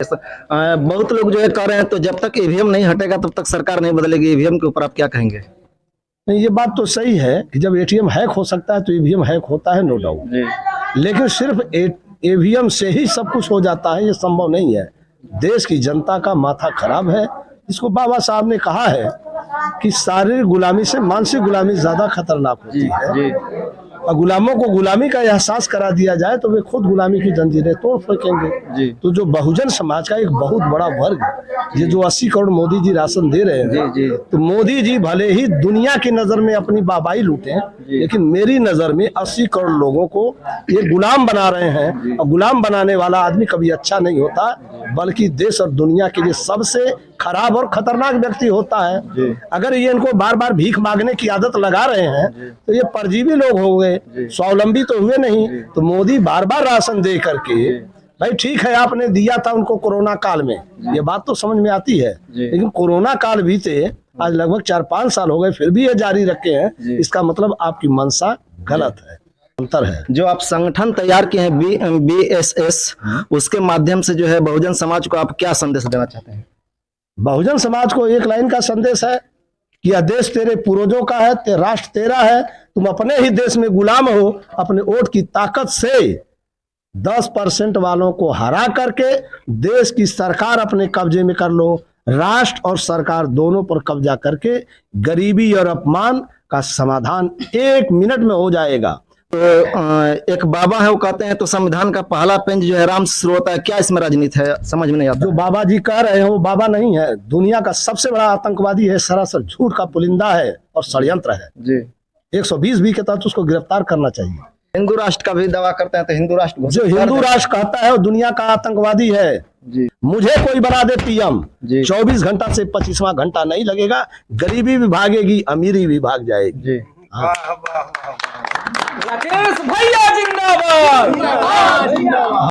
बहुत लोग जो है कह रहे हैं तो जब तक ईवीएम नहीं हटेगा तब तक सरकार नहीं बदलेगी। ईवीएम के ऊपर आप क्या कहेंगे? नहीं, ये बात तो सही है कि जब एटीएम हैक हो सकता है तो ईवीएम हैक होता है, नो डाउट। लेकिन सिर्फ ईवीएम से ही सब कुछ हो जाता है, ये संभव नहीं है। देश की जनता का माथा खराब है। इसको बाबा साहब ने कहा है कि शारीरिक गुलामी से मानसिक गुलामी ज्यादा खतरनाक होती है। और गुलामों को गुलामी का एहसास करा दिया जाए तो वे खुद गुलामी की जंजीरें तोड़ फेंकेंगे। तो जो बहुजन समाज का एक बहुत बड़ा वर्ग, ये जो 80 करोड़ मोदी जी राशन दे रहे हैं, तो मोदी जी भले ही दुनिया की नजर में अपनी बाबाई लूटे, लेकिन मेरी नजर में 80 करोड़ लोगों को ये गुलाम बना रहे हैं। और गुलाम बनाने वाला आदमी कभी अच्छा नहीं होता, बल्कि देश और दुनिया के लिए सबसे खराब और खतरनाक व्यक्ति होता है। अगर ये इनको बार बार भीख मांगने की आदत लगा रहे हैं तो ये परजीवी लोग होंगे, स्वावलंबी तो हुए नहीं। तो मोदी बार बार राशन दे करके, भाई ठीक है आपने दिया था उनको कोरोना काल में, ये बात तो समझ में आती है, लेकिन कोरोना काल बीते आज लगभग 4-5 साल हो गए, फिर भी ये जारी रखे हैं। इसका मतलब आपकी मंशा गलत है। अंतर है। जो आप संगठन तैयार किए हैं BSS, उसके माध्यम से जो है बहुजन समाज को आप क्या संदेश देना चाहते हैं? बहुजन समाज को एक लाइन का संदेश है कि यह देश तेरे पूर्वजों का है, राष्ट्र तेरा है, तुम अपने ही देश में गुलाम हो। अपने वोट की ताकत से 10% वालों को हरा करके देश की सरकार अपने कब्जे में कर लो। राष्ट्र और सरकार दोनों पर कब्जा करके गरीबी और अपमान का समाधान 1 मिनट में हो जाएगा। तो एक बाबा है, वो कहते हैं तो संविधान का पहला पेज जो है राम से शुरू होता है। क्या इसमें राजनीति है, समझ में नहीं आता। जो बाबा जी कह रहे हैं वो बाबा नहीं है, दुनिया का सबसे बड़ा आतंकवादी है, सरासर झूठ का पुलिंदा है और षड्यंत्र है जी। 120B के तहत उसको गिरफ्तार करना चाहिए। हिंदू राष्ट्र का भी दावा करते हैं तो हिंदू राष्ट्र जो हिंदू राष्ट्र कहता है वो दुनिया का आतंकवादी है जी। मुझे कोई बना दे PM, 24 घंटा से 25वां घंटा नहीं लगेगा, गरीबी भी भागेगी, अमीरी भी भाग जाएगी जी। राकेश भैया जिंदाबाद।